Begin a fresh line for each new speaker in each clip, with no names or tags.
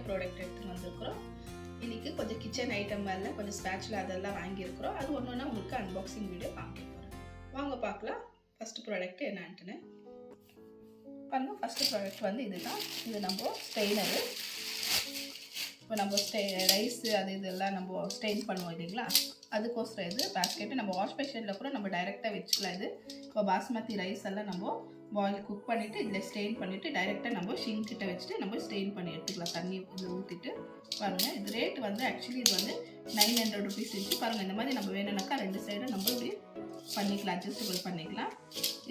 Product எடுத்து வந்திருக்கிறோம். இன்றைக்கி கொஞ்சம் கிச்சன் ஐட்டம் மேலே கொஞ்சம் ஸ்பேச்சுலா அதெல்லாம் வாங்கியிருக்கிறோம். அது ஒன்று ஒன்றா உங்களுக்கு அன்பாக்சிங் வீடியோ காமிக்க போகிறோம். வாங்க பார்க்கலாம் ஃபஸ்ட்டு ப்ராடக்ட் என்னன்ட்டுன்னு. பாருங்கள், ஃபஸ்ட்டு ப்ராடக்ட் வந்து இதுதான். இது நம்ம ஸ்டெயினரு. இப்போ நம்ம ரைஸு அது இதெல்லாம் நம்ம ஸ்டெயின் பண்ணுவோம் இல்லைங்களா, அதுக்கோசரம் இது பேஸ்கெட்டு. நம்ம வாஷ் பேஷனில் கூட நம்ம டைரெக்டாக வச்சுக்கலாம். இது இப்போ பாஸ்மதி ரைஸ் எல்லாம் நம்ம பாயில் குக் பண்ணிவிட்டு இதில் ஸ்டெயின் பண்ணிவிட்டு டைரெக்டாக நம்ம ஷிங்க் கிட்ட வச்சுட்டு நம்ம ஸ்டெயின் பண்ணி எடுத்துக்கலாம். தண்ணி இதில் ஊற்றிட்டு பாருங்கள். இது ரேட் வந்து ஆக்சுவலி இது வந்து 900 rupees இருந்துச்சு. பாருங்கள், இந்த மாதிரி நம்ம வேணும்னாக்கா ரெண்டு சைடும் நம்ம இப்படி பண்ணிக்கலாம், அட்ஜஸ்டபிள் பண்ணிக்கலாம்.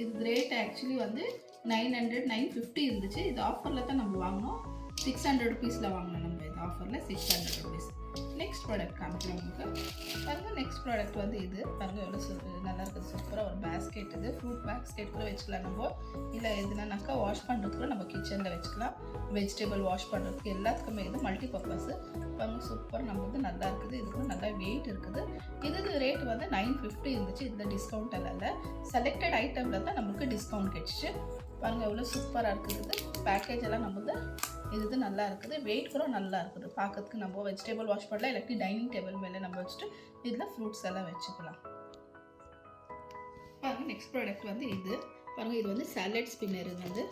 இது ரேட் ஆக்சுவலி வந்து 950 இருந்துச்சு. இது ஆஃபரில் தான் நம்ம வாங்கினோம். 600 rupeesல வாங்கினோம். நம்ம இது ஆஃபரில் 600 rupees. நெக்ஸ்ட் ப்ராடக்ட் காமிக்கிறோம் உங்களுக்கு. பாருங்கள், நெக்ஸ்ட் ப்ராடக்ட் வந்து இது. பாருங்கள், எவ்வளோ நல்லா இருக்குது, சூப்பராக ஒரு பேஸ்கெட். இது ஃப்ரூட் பேஸ்கெட் கூட வச்சுக்கலாம் நம்ம. இல்லை எதுனாக்கா வாஷ் பண்ணுறதுக்கு நம்ம கிச்சனில் வச்சுக்கலாம். வெஜிடபிள் வாஷ் பண்ணுறதுக்கு எல்லாத்துக்குமே இது மல்டி பர்பஸ். பாருங்கள், சூப்பர் நம்ம வந்து நல்லா இருக்குது. இது கூட நல்லா வெயிட் இருக்குது. இது ரேட் வந்து 950 இருந்துச்சு. இதில் டிஸ்கவுண்ட் எல்லாம் இல்லை. செலக்டட் ஐட்டமில் தான் நம்மளுக்கு டிஸ்கவுண்ட் கிடச்சிச்சு. பாருங்கள், எவ்வளோ சூப்பராக இருக்குது. பேக்கேஜ் எல்லாம் நம்மளுக்கு இது நல்லா இருக்குது. வெயிட் கூட நல்லா இருக்குது. பார்க்கறதுக்கு நம்ம வெஜிடபிள் வாஷ் பண்ணலாம், இல்லாட்டி டைனிங் டேபிள் மேலே நம்ம வச்சுட்டு இதில் ஃப்ரூட்ஸ் எல்லாம் வச்சுக்கலாம். பாருங்கள், நெக்ஸ்ட் ப்ராடக்ட் வந்து இது. பாருங்கள், இது வந்து சாலட் ஸ்பின்னர். இது வந்து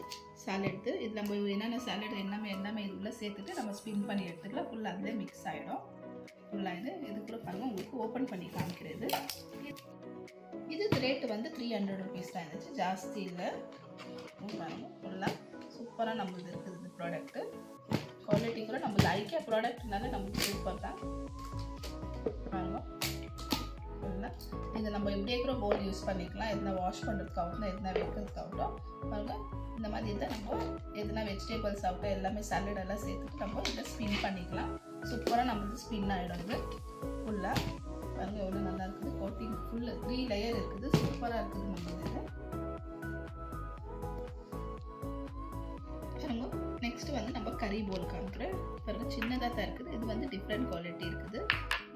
சாலட். இது நம்ம என்னென்ன சாலட் எல்லாமே இது உள்ளே சேர்த்துட்டு நம்ம ஸ்பின் பண்ணி எடுத்துக்கலாம். ஃபுல்லாக அதில் மிக்ஸ் ஆகிடும். ஃபுல்லாக இது கூட பாருங்கள், உங்களுக்கு ஓப்பன் பண்ணி காமிக்கிறது. இது ரேட்டு வந்து 300 rupees தான் இருந்துச்சு, ஜாஸ்தி இல்லை. பாருங்கள், ஃபுல்லாக சூப்பராக நம்மளுக்கு இருக்குது இந்த ப்ராடக்ட்டு. குவாலிட்டி கூட நம்மளுக்கு IKEA ப்ராடக்ட்னால நம்மளுக்கு சூப்பர் தான். பாருங்கள், ஃபுல்லாக இது நம்ம எப்படியே கூட பவுல் யூஸ் பண்ணிக்கலாம். எதுனா வாஷ் பண்ணுறதுக்காகட்டும், எதுனா வைக்கிறதுக்காகட்டும். பாருங்கள், இந்த மாதிரி இதை நம்ம எதுனா வெஜிடபிள்ஸ் ஆகட்டும் எல்லாமே சாலட் எல்லாம் சேர்த்துட்டு நம்ம இதை ஸ்பின் பண்ணிக்கலாம். சூப்பராக நம்மளுக்கு ஸ்பின் ஆகிடும். இது ஃபுல்லாக பாருங்கள், எவ்வளோ நல்லா இருக்குது. கோட்டிங் ஃபுல்லு 3 லேயர் இருக்குது. சூப்பராக இருக்குது நம்மளுக்கு இது. நெக்ஸ்ட் வந்து நம்ம கறி போல் காமிக்கிறேன். பாருங்கள், சின்னதாக தான் இருக்குது. இது வந்து டிஃப்ரெண்ட் குவாலிட்டி இருக்குது.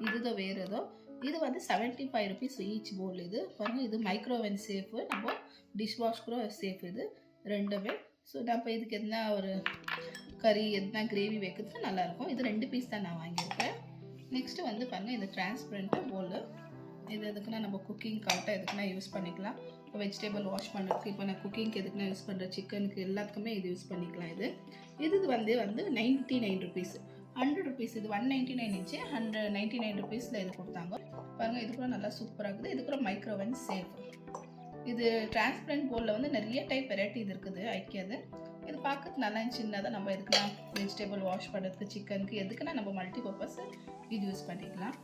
இதுதோ வேறு ஏதோ. இது வந்து 75 rupees ஈச் போல். இது பாருங்கள், இது மைக்ரோவேவ் சேஃபு, நம்ம டிஷ் வாஷ் கூட சேஃப். இது ரெண்டுமே. ஸோ நம்ம இதுக்கு எதுனா ஒரு கறி எதுனா கிரேவி வைக்கிறதுக்கு நல்லாயிருக்கும். இது 2 பீஸ் தான் நான் வாங்கியிருக்கேன். நெக்ஸ்ட்டு வந்து பாருங்கள், இது டிரான்ஸ்பரண்ட்டாக போல். இது எதுக்குன்னா நம்ம குக்கிங் காட்டாக எதுக்குன்னா யூஸ் பண்ணிக்கலாம். இப்போ வெஜிடபிள் வாஷ் பண்ணுறதுக்கு, இப்போ நான் குக்கிங்க்கு எதுக்குன்னா யூஸ் பண்ணுறேன், சிக்கனுக்கு எல்லாத்துக்குமே இது யூஸ் பண்ணிக்கலாம். இது வந்து 99 rupees, 100 rupees. இது 199 இருந்துச்சு, 199 rupeesல இது கொடுத்தாங்க. பாருங்கள், இது கூட நல்லா சூப்பராக இருக்குது. இது கூட மைக்ரோவேவ் சேஃப். இது டிரான்ஸ்பரண்ட் போலில் வந்து நிறைய டைப் வெரைட்டி இது இருக்குது ஐக்கியாது. இது பார்க்கறது நல்லா சின்னதாக நம்ம எதுக்குன்னா வெஜிடபிள் வாஷ் பண்ணுறதுக்கு, சிக்கனுக்கு எதுக்குன்னா நம்ம மல்டி பர்பஸ் இது யூஸ் பண்ணிக்கலாம்.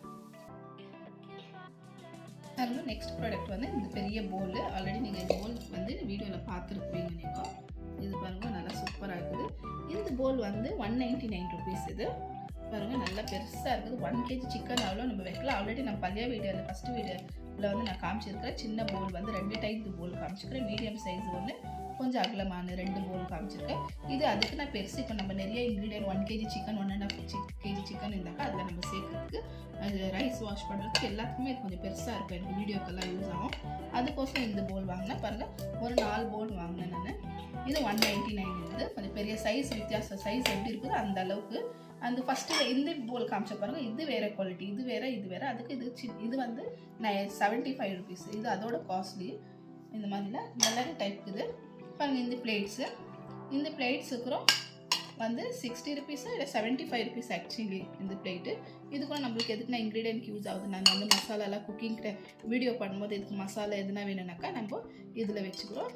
பாருங்கள், நெக்ஸ்ட் ப்ராடக்ட் வந்து இந்த பெரிய போல். ஆல்ரெடி நீங்கள் இந்த போல் வந்து வீடியோவில் பார்த்துருப்பீங்க நீங்கள். இது பாருங்கள், நல்லா சூப்பராக இருக்குது. இந்த போல் வந்து 199 rupees. இது பாருங்கள், நல்லா பெருசாக இருக்குது. 1 kg சிக்கன் அவ்வளோ நம்ம வைக்கலாம். ஆல்ரெடி நான் பழைய வீடியோவில் ஃபஸ்ட்டு வீடியோவில் வந்து நான் காமிச்சிருக்கிறேன். சின்ன போல் வந்து 2 டைப் போல் காமிச்சிருக்கிறேன். மீடியம் சைஸ் ஒன்று, கொஞ்சம் அகலமான 2 போல் காமிச்சிருக்கேன். இது அதுக்கு நான் பெருசு. இப்போ நம்ம நிறைய ingredient 1 kg chicken, 1.5 kg chicken இருந்தாக்கா அதில் நம்ம சேர்க்கறதுக்கு, அது ரைஸ் வாஷ் பண்ணுறதுக்கு எல்லாத்துக்குமே இது கொஞ்சம் பெருசாக இருக்கும். எனக்கு வீடியோக்கெல்லாம் யூஸ் ஆகும். அதுக்கோசரம் இந்த போல் வாங்கினேன். பாருங்கள், ஒரு 4 போல் வாங்கினேன் நான். இது 199 இருக்குது. கொஞ்சம் பெரிய சைஸ், வித்தியாசம் சைஸ் எப்படி இருக்குது அந்த அளவுக்கு. அந்த ஃபஸ்ட்டு இந்த போல் காமிச்ச பாருங்கள், இது வேறு குவாலிட்டி, இது வேறு. அதுக்கு இது வந்து 75 rupees. இது அதோட காஸ்ட்லி. இந்த மாதிரிலாம் நல்ல டைப் இருக்குது. பாருங்கள், இந்த பிளேட்ஸுக்குறோம் வந்து 60 rupees இல்லை 75 rupees ஆக்சுவலி இந்த பிளேட்டு. இது கூட நம்மளுக்கு எதுக்குன்னா இன்க்ரீடியன்ட் யூஸ் ஆகுது. நான் வந்து மசாலாலாம் குக்கிங் வீடியோ பண்ணும்போது இதுக்கு மசாலா எதுனா வேணும்னாக்கா நம்ம இதில் வச்சுக்கிறோம்.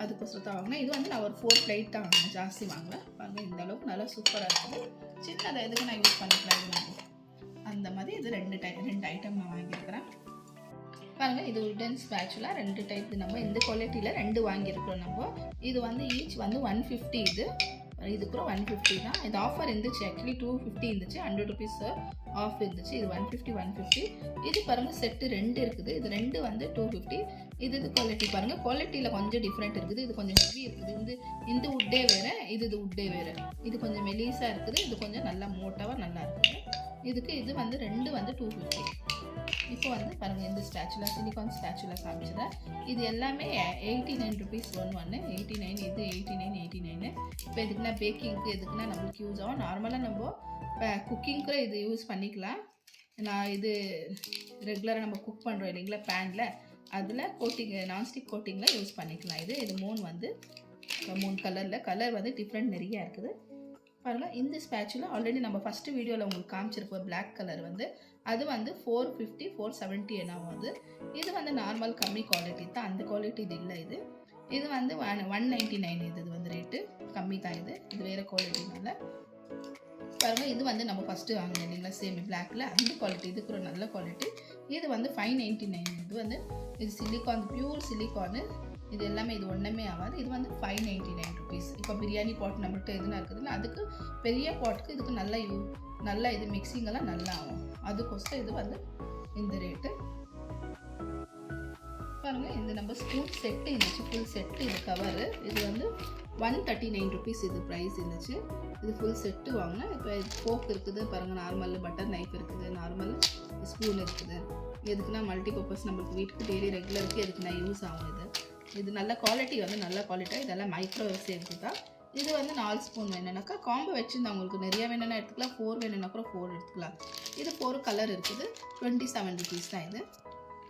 அதுக்கோசரம் தான் வாங்கினேன். இது வந்து நான் ஒரு 4 plate தான் வாங்கினேன், ஜாஸ்தி வாங்கல. பாருங்கள், இந்த அளவுக்கு நல்லா சூப்பராக இருக்குது. சின்னதை எதுக்கு நான் யூஸ் பண்ணிக்கலாம். இது அந்த மாதிரி இது 2 ஐட்டம் நான் வாங்கியிருக்கிறேன். பாருங்கள், இது உட்டன் ஸ்பேச்சுலா 2 டைப். நம்ம இந்த குவாலிட்டியில் 2 வாங்கியிருக்கிறோம் நம்ம. இது வந்து ஈச் வந்து 150. இது கூட 150 தான். இது ஆஃபர் இருந்துச்சு. ஆக்சுவலி 250 இருந்துச்சு, 100 rupees ஆஃப் இருந்துச்சு. இது 150. இது பாருங்கள், செட்டு 2 இருக்குது. இது 2 வந்து 250. இது குவாலிட்டி பாருங்கள், குவாலிட்டியில் கொஞ்சம் டிஃப்ரெண்ட் இருக்குது. இது கொஞ்சம் ஹெவி இருக்குது. இந்த உட்டே வேறு, இது உட்டே வேறு. இது கொஞ்சம் மெலிசாக இருக்குது. இது கொஞ்சம் நல்லா மோட்டாவாக நல்லா இருக்குது. இது வந்து 2 வந்து 250. இப்போ வந்து பாருங்கள் இந்த ஸ்டாச்சுலா சிலிகான் ஸ்டாச்சுலா காமிச்சிடறேன். இது எல்லாமே 89 ருபீஸ் ஒன்று 89, இது 89. இப்போ எதுக்குன்னா பேக்கிங்க்கு எதுக்குன்னா நம்மளுக்கு யூஸ் ஆகும். நார்மலாக நம்ம குக்கிங்க்கு இது யூஸ் பண்ணிக்கலாம். நான் இது ரெகுலராக நம்ம குக் பண்ணுறோம் இல்லைங்களா பேனில், அதில் கோட்டிங் நான்ஸ்டிக் கோட்டிங்கில் யூஸ் பண்ணிக்கலாம். இது 3 கலர் வந்து டிஃப்ரெண்ட் நிறையா இருக்குது பாருங்கள். இந்த ஸ்பேச்சுலா ஆல்ரெடி நம்ம ஃபஸ்ட்டு வீடியோவில் உங்களுக்கு காமிச்சிருப்போம். பிளாக் கலர் வந்து அது வந்து 450 470 என்ன ஆகுது. இது வந்து நார்மல் கம்மி குவாலிட்டி தான், அந்த குவாலிட்டி இது இல்லை. இது வந்து 199. இது வந்து ரேட்டு கம்மி தான். இது வேறு குவாலிட்டினால பாருங்கள். இது வந்து நம்ம ஃபஸ்ட்டு வாங்கினோம் இல்லைங்களா சேம் பிளாக்கில், அந்த குவாலிட்டி. இதுக்கு ஒரு நல்ல குவாலிட்டி. இது வந்து 599. இது சிலிகான், பியூர் சிலிகானு. இது எல்லாமே இது ஒன்றுமே ஆகாது. இது வந்து 599 ருபீஸ். இப்போ பிரியாணி பாட் நம்மள்கிட்ட எதுனா இருக்குதுன்னா அதுக்கு பெரிய பாட்டுக்கு இதுக்கு நல்லா இது மிக்சிங்கெல்லாம் நல்லா ஆகும். அதுக்கோசரம் இது வந்து இந்த ரேட்டு பாருங்கள். இந்த நம்ம ஸ்பூன் செட்டு இருந்துச்சு, ஃபுல் செட்டு. இது கவரு இது வந்து 139 ருபீஸ் இது ப்ரைஸ் இருந்துச்சு. இது ஃபுல் செட்டு வாங்கினேன். இப்போ ஃபோக் இருக்குது பாருங்கள், நார்மல் பட்டர் நைஃப் இருக்குது, நார்மல் ஸ்பூன் இருக்குது. எதுக்குன்னா மல்டி பர்பஸ் நம்மளுக்கு வீட்டுக்கு டெய்லி ரெகுலருக்கு எதுக்குன்னா யூஸ் ஆகும். இது நல்ல குவாலிட்டி வந்து நல்ல குவாலிட்டியாக இதெல்லாம் மைக்ரோவேவ் சேர்த்து தான். இது வந்து 4 ஸ்பூன் வேணும்னாக்கா காம்போ வச்சுருந்தா உங்களுக்கு நிறையா வேணும்னா எடுத்துக்கலாம். 4 வேணும்னா கூட 4 எடுத்துக்கலாம். இது 4 கலர் இருக்குது. 27 ருபீஸ் தான்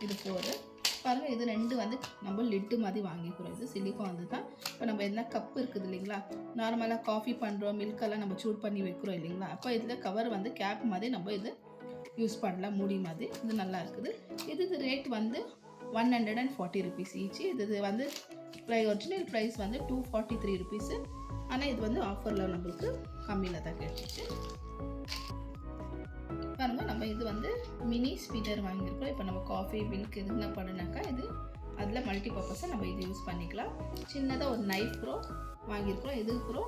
இது 4 பாருங்கள். இது 2 வந்து நம்ம லிட்டு மாதிரி வாங்கிக்கிறோம். இது சிலிக்கான் வந்து தான். இப்போ நம்ம என்ன கப்பு இருக்குது இல்லைங்களா, நார்மலாக காஃபி பண்ணுறோம், மில்கெல்லாம் நம்ம சூட் பண்ணி வைக்கிறோம் இல்லைங்களா, அப்போ இதில் கவர் வந்து கேப் மாதிரி நம்ம இது யூஸ் பண்ணலாம், மூடி மாதிரி. இது நல்லா இருக்குது. இது ரேட் வந்து 140 ருபீஸ் ஈச்சு. இது வந்து ஒரிஜினல் ப்ரைஸ் வந்து 243 ருபீஸு. ஆனால் இது வந்து ஆஃபரில் நம்மளுக்கு கம்மியில் தான் கிடைச்சிச்சு பாருங்கள். நம்ம இது வந்து மினி ஸ்பீடர் வாங்கியிருக்கோம். இப்போ நம்ம காஃபி மில்க் எதுனா பண்ணுனாக்கா இது அதில் மல்டி பர்பஸாக நம்ம இது யூஸ் பண்ணிக்கலாம். சின்னதாக ஒரு நைஃப் ப்ரோ வாங்கியிருக்கிறோம். இது ப்ரோ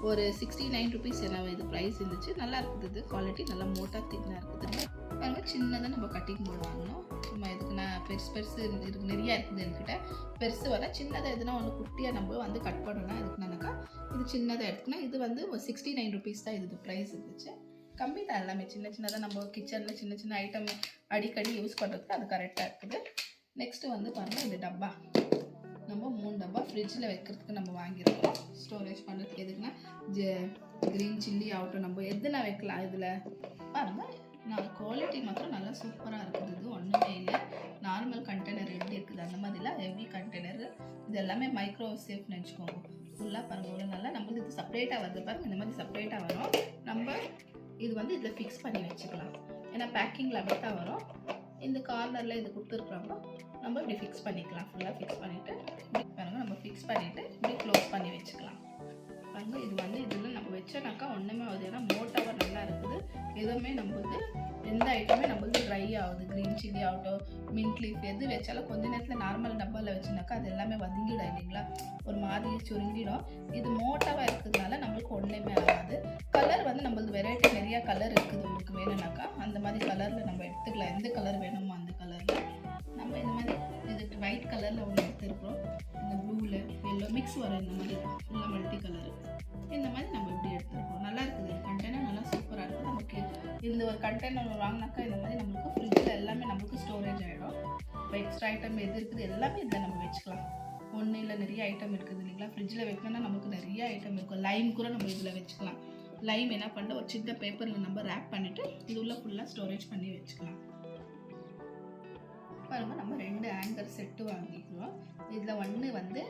ஒரு 69 ருபீஸ் என்ன இது ப்ரைஸ் இருந்துச்சு. நல்லா இருக்குது. இது குவாலிட்டி நல்லா மோட்டாக தின்னாக இருக்குது பாருங்கள். சின்னதாக நம்ம கட்டிங் போர்டு வாங்கினோம். சும்மா எதுக்குன்னா பெருசு நிறையா இருக்குது என்கிட்ட. பெருசு வர சின்னதாக எதுனா ஒன்று குட்டியாக நம்ம வந்து கட் பண்ணணும். எதுக்குனாக்கா இது சின்னதாக எடுத்துனா இது வந்து 69 ருபீஸ் தான் இது ப்ரைஸ் இருந்துச்சு. கம்மி தான். எல்லாமே சின்னதாக நம்ம கிச்சனில் சின்ன ஐட்டம் அடிக்கடி யூஸ் பண்ணுறதுக்கு அது கரெக்டாக இருக்குது. நெக்ஸ்ட்டு வந்து பாருங்கள், இது டப்பா நம்ம 3 டப்பா ஃப்ரிட்ஜில் வைக்கிறதுக்கு நம்ம வாங்கியிருக்கோம். ஸ்டோரேஜ் பண்ணுறதுக்கு எதுக்குன்னா க்ரீன் சில்லி ஆகட்டும், நம்ம எதுனா வைக்கலாம். இதில் பாருங்கள் குவாலிட்டி மாத்திரம் நல்லா சூப்பராக இருக்குது. இது ஒன்றுமே இல்லை. நார்மல் கண்டெய்னர் எப்படி இருக்குது அந்த மாதிரிலாம் ஹெவி கண்டெய்னர். இது எல்லாமே மைக்ரோவேவ் சேஃப்னு வச்சுக்கோங்க. ஃபுல்லாக பாருங்கள் ஒரு நல்லா நம்மளுக்கு இது செப்பரேட்டாக வருது பாருங்கள். இந்த மாதிரி செப்பரேட்டாக வரும். நம்ம இது வந்து இதில் ஃபிக்ஸ் பண்ணி வச்சுக்கலாம். ஏன்னா பேக்கிங்கில் அப்படி தான் வரும். இந்த கார்னரில் இது கொடுத்துருக்குறாங்க, நம்ம இப்படி ஃபிக்ஸ் பண்ணிக்கலாம். ஃபுல்லாக ஃபிக்ஸ் பண்ணிவிட்டு பாருங்கள் நம்ம ஃபிக்ஸ் பண்ணிவிட்டு இப்படி க்ளோஸ் பண்ணி வச்சுக்கலாம் பாருங்கள். இது வந்து இதில் நம்ம வச்சோனாக்கா ஒன்றுமே ஆகுது. ஏன்னா மோட்டாவாக நல்லா இருக்குது. எதுவுமே நம்மளுக்கு எந்த ஐட்டமே நம்மளுக்கு ட்ரை ஆகுது. க்ரீன் சில்லி ஆகட்டும், மின்ட் லீஃப் எது வச்சாலும் கொஞ்ச நேரத்தில் நார்மல் டப்பாவில் வச்சுனாக்கா அது எல்லாமே வதங்கிடும் இல்லைங்களா, ஒரு மாதிரி சுருங்கிடும். இது மோட்டாவாக இருக்கிறதுனால நம்மளுக்கு ஒன்றுமே ஆகாது. கலர் வந்து நம்மளுக்கு வெரைட்டி நிறையா கலர் இருக்குது. உங்களுக்கு வேணும்னாக்கா அந்த மாதிரி கலரில் நம்ம எடுத்துக்கலாம். எந்த கலர் வேணுமோ அந்த கலரில் நம்ம இந்த மாதிரி இது ஒயிட் கலரில் ஒன்று எடுத்துருக்குறோம். இந்த ப்ளூவில் எல்லோ மிக்ஸ் வரும். இந்த மாதிரி ஃபுல்லாக மல்டி கலரு இந்த மாதிரி நம்ம இப்படி எடுத்துருக்கோம். நல்லா இருக்குது. கண்டெய்னர் நல்லா சூப்பராக இருக்குது. நமக்கு இந்த ஒரு கண்டெய்னர் வாங்கினாக்கா இந்த மாதிரி நம்மளுக்கு ஃப்ரிட்ஜில் எல்லாமே நம்மளுக்கு ஸ்டோரேஜ் ஆகிடும். இப்போ எக்ஸ்ட்ரா ஐட்டம் எது இருக்குது எல்லாமே இதில் நம்ம வச்சுக்கலாம். ஒன்றும் இல்லை நிறைய ஐட்டம் இருக்குது இல்லைங்களா. ஃப்ரிட்ஜில் வைக்கணும்னா நமக்கு நிறைய ஐட்டம் இருக்கும். லைம் கூட நம்ம இதில் வச்சுக்கலாம். லைம் என்ன பண்ண ஒரு சின்ன பேப்பரில் நம்ம ரேப் பண்ணிவிட்டு இது உள்ள ஃபுல்லாக ஸ்டோரேஜ் பண்ணி வச்சுக்கலாம். பாருங்கள் நம்ம 2 ஆங்கர் செட்டு வாங்கிக்கிறோம். இதில் ஒன்று வந்து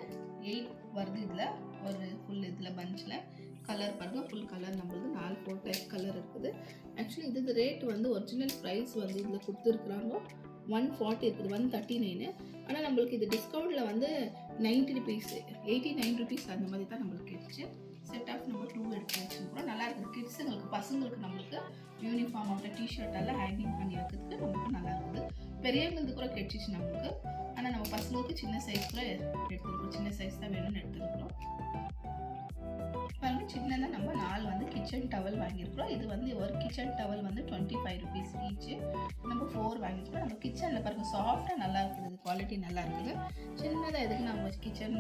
8 வருது. இதில் ஒரு ஃபுல் இதில் பஞ்சில் கலர் பாருங்கள். ஃபுல் கலர் நம்மளுக்கு 4 டைப் கலர் இருக்குது. ஆக்சுவலி இது ரேட் வந்து ஒரிஜினல் ப்ரைஸ் வந்து இதில் கொடுத்துருக்குறாங்க 140 இருக்குது, 139. ஆனால் நம்மளுக்கு இது டிஸ்கவுண்ட்டில் வந்து 90 ருபீஸ் 89 ருபீஸ் அந்த மாதிரி தான் நம்மளுக்கு கிடைச்சி. செட் ஆஃப் நம்ம 2 எடுத்து வச்சுருக்கிறோம். நல்லா இருக்குது. கிட்ஸுங்களுக்கு பசங்களுக்கு நம்மளுக்கு யூனிஃபார்ம் ஆகட்டும், டிஷர்ட் எல்லாம் ஹேங்கிங் பண்ணி வைக்கிறதுக்கு நம்மளுக்கு நல்லா இருக்குது. பெரியவங்களுக்கு கூட கிடைச்சிச்சு நம்மளுக்கு. ஆனால் நம்ம பசங்களுக்கு சின்ன சைஸ் கூட எடுத்துருக்கோம். சின்ன சைஸ் தான் வேணும்னு எடுத்துருக்குறோம். பாருங்க சின்னதாக நம்ம 4 வந்து கிச்சன் டவல் வாங்கியிருக்கிறோம். இது வந்து ஒரு கிச்சன் டவல் வந்து 25 ருபீஸ் ஈச். நம்ம 4 வாங்கியிருக்கோம். நம்ம கிச்சனில் பாருங்க சாஃப்டாக நல்லா இருக்குது, இது குவாலிட்டி நல்லா இருக்குது. சின்னதாக எதுக்கு நம்ம கிச்சன்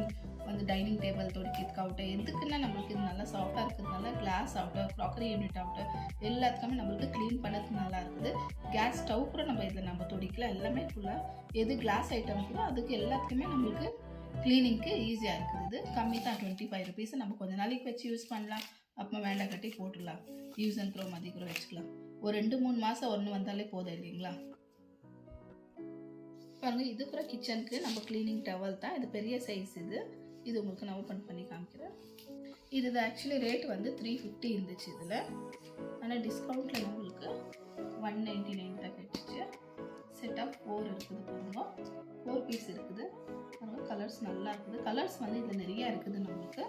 வந்து டைனிங் டேபிள் துடைக்கிறதுக்காகட்டும் எதுக்குன்னா நம்மளுக்கு இது நல்லா சாஃப்டாக இருக்கிறதுனால கிளாஸ் ஆகட்டும் க்ராக்கரி யூனிட் ஆகட்டும் எல்லாத்துக்குமே நம்மளுக்கு க்ளீன் பண்ணதுக்கு நல்லா இருக்குது. கேஸ் ஸ்டவ் கூட நம்ம இதில் நம்ம துடைக்கலாம். எல்லாமே ஃபுல்லாக எது கிளாஸ் ஐட்டம் இருக்குதோ அதுக்கு எல்லாத்துக்குமே நம்மளுக்கு க்ளீனிங்க்கு ஈஸியாக இருக்குது. இது கம்மி தான் 25 ருபீஸ். நம்ம கொஞ்சம் நாளைக்கு வச்சு யூஸ் பண்ணலாம், அப்புறம் வேண்டாம் கட்டி போட்டுடலாம். யூஸ் அண்ட் த்ரோ மாதிரி கூட வச்சுக்கலாம். ஒரு 2-3 மாதம் ஒன்று வந்தாலே போதும் இல்லைங்களா. பாருங்க இது கூட கிச்சனுக்கு நம்ம க்ளீனிங் டவல் தான். இது பெரிய சைஸ். இது உங்களுக்கு நான் ஓப்பன் பண்ணி காமிக்கிறேன். இது ஆக்சுவலி ரேட் வந்து 350 இருந்துச்சு இதில். ஆனால் டிஸ்கவுண்ட்டில் நம்மளுக்கு 199 தான் கிடச்சிச்சு. செட் ஆஃப் 4 இருக்குது பாருங்க. 4 பீஸ் இருக்குது பாருங்க. கலர்ஸ் நல்லா இருக்குது. கலர்ஸ் வந்து இதில் நிறையா இருக்குது. நம்மளுக்கு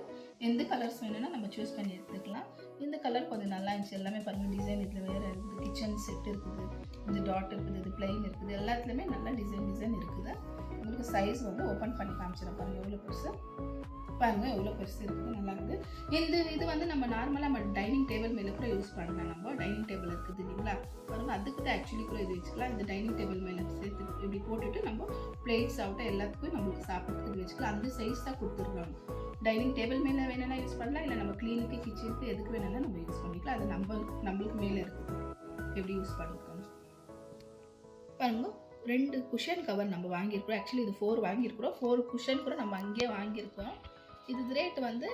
எந்த கலர்ஸ் வேணும்னா நம்ம சூஸ் பண்ணி எடுத்துக்கலாம். இந்த கலர் கொஞ்சம் நல்லா இருந்துச்சு. எல்லாமே பாருங்கள் டிசைன் இதில் வேறு இருக்குது. கிச்சன் செட் இருக்குது, இது டாட் இருக்குது, இது பிளைன் இருக்குது. எல்லாத்துலேயுமே நல்லா டிசைன் இருக்குது. உங்களுக்கு சைஸ் வந்து ஓப்பன் பண்ணி காமிச்சிடும் பாருங்கள் எவ்வளோ பெருசு. பாருங்கள் எவ்வளோ பெருசு இருக்குது, நல்லா இருக்குது. இது வந்து நம்ம நார்மலாக நம்ம டைனிங் டேபிள் மேலே கூட யூஸ் பண்ணலாம். நம்ம டைனிங் டேபிள் இருக்குது இல்லைங்களா பாருங்கள், அதுக்கு தான் ஆக்சுவலி கூட இது வச்சுக்கலாம். இந்த டைனிங் டேபிள் மேலே சேர்த்து இப்படி போட்டுட்டு நம்ம பிளேட்ஸ் ஆகட்டும் எல்லாத்துக்கும் நம்மளுக்கு சாப்பிட்றதுக்கு இது வச்சுக்கலாம். அந்த சைஸ் தான் கொடுத்துருக்காங்க. டைனிங் டேபிள் மேலே வேணும்னா யூஸ் பண்ணலாம், இல்லை நம்ம க்ளீனுக்கு கிச்சனுக்கு எதுக்கு வேணும்னா நம்ம யூஸ் பண்ணிக்கலாம். அது நம்மளுக்கு மேலே இருக்குது எப்படி யூஸ் பண்ணிக்கலாம். பாருங்கள் 2 குஷன் கவர் நம்ம வாங்கியிருக்கிறோம். ஆக்சுவலி இது 4 வாங்கியிருக்கிறோம். 4 குஷன் கூட நம்ம அங்கேயே வாங்கியிருக்கோம். இது ரேட் வந்து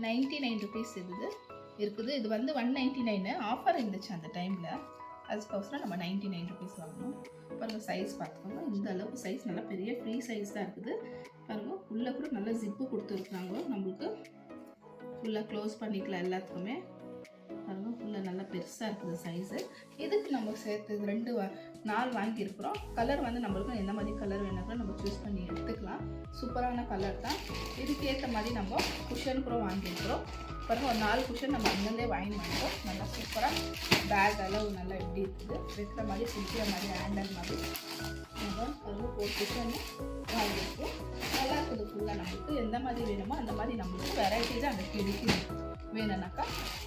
99 ருபீஸ் இருக்குது. இது வந்து 199 ஆஃபர் இருந்துச்சு அந்த டைமில். அதுக்கோசரம் நம்ம 99 ருபீஸ் வாங்கணும். பாருங்கள் சைஸ் பார்த்துக்கோங்க. இந்த அளவுக்கு சைஸ் நல்லா பெரிய ஃப்ரீ சைஸ் தான் இருக்குது. பாருங்கள் உள்ளே கூட நல்லா ஜிப்பு கொடுத்துருக்குறாங்க. நம்மளுக்கு ஃபுல்லாக க்ளோஸ் பண்ணிக்கலாம் எல்லாத்துக்குமே. பாருங்கள் ஃபுல்லாக நல்லா பெருசாக இருக்குது சைஸு. இதுக்கு நம்ம சேர்த்து 4 வாங்கியிருக்கிறோம். கலர் வந்து நம்மளுக்கு எந்த மாதிரி கலர் வேணாலும் நம்ம சூஸ் பண்ணி எடுத்துக்கலாம். சூப்பரான கலர் தான். இதுக்கு ஏற்ற மாதிரி நம்ம குஷன் கூட வாங்கியிருக்கிறோம். பாருங்கள் ஒரு 4 குஷன் நம்ம அங்கேருந்தே வாங்கி வாங்கிட்டோம். நல்லா சூப்பராக பேக் அளவு நல்லா எப்படி இருக்குது வைக்கிற மாதிரி சிக்கிற மாதிரி ஹேண்டல் மாதிரி நம்ம பாருங்கள் 4 குஷன் வாங்கியிருக்கோம். நல்லா இருக்குது. ஃபுல்லாக நம்மளுக்கு எந்த மாதிரி வேணுமோ அந்த மாதிரி நம்மளுக்கு வெரைட்டிஸாக அங்கே கிடைக்குது. வேணும்னாக்கா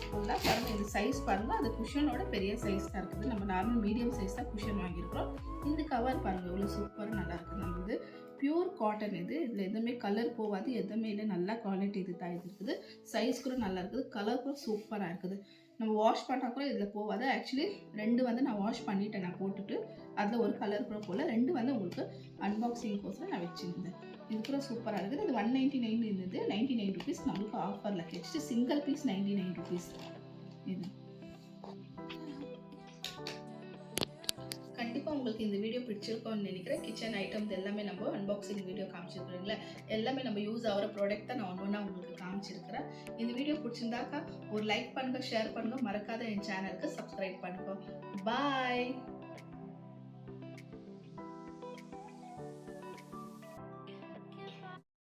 ஃபுல்லாக பாருங்கள். இந்த சைஸ் பாருங்கள், அது குஷனோட பெரிய சைஸ் தான் இருக்குது. நம்ம நார்மல் மீடியம் சைஸ் தான் குஷன் வாங்கியிருக்கிறோம். இந்த கவர் பாருங்கள் எவ்வளோ சூப்பராக நல்லா இருக்குது. நம்ம பியூர் காட்டன் இதில் எதுவுமே கலர் போகாது, எதுவுமே இல்லை. நல்லா குவாலிட்டி இது தான் இருக்குது. சைஸ் கூட நல்லா இருக்குது. கலர் கூட சூப்பராக இருக்குது. நம்ம வாஷ் பண்ணால் கூட இதில் போகாது. ஆக்சுவலி 2 வந்து நான் வாஷ் பண்ணிவிட்டேன். நான் போட்டுட்டு அதில் ஒரு கலர் கூட போகல. 2 வந்து உங்களுக்கு அன்பாக்சிங்க்கோசரம் நான் வச்சுருந்தேன். இது கூட சூப்பராக இருக்குது. இது 199 இருந்தது. 99 ருபீஸ் நம்மளுக்கு ஆஃபரில் கிடைச்சிட்டு. Single piece 99 rupees. இது கண்டிப்பாக உங்களுக்கு இந்த வீடியோ பிடிச்சிருக்கோன்னு நினைக்கிறேன். கிச்சன் ஐட்டம்ஸ் எல்லாமே நம்ம அன்பாக்சிங் வீடியோ காமிச்சிருக்கிறீங்களா, எல்லாமே நம்ம யூஸ் ஆகிற ப்ராடக்ட் தான் நான் ஒன்று உங்களுக்கு காமிச்சிருக்கிறேன். இந்த வீடியோ பிடிச்சிருந்தாக்கா ஒரு லைக் பண்ணுங்கள், ஷேர் பண்ணுங்கள், மறக்காத என் சேனலுக்கு சப்ஸ்கிரைப் பண்ணுங்கள். பாய்.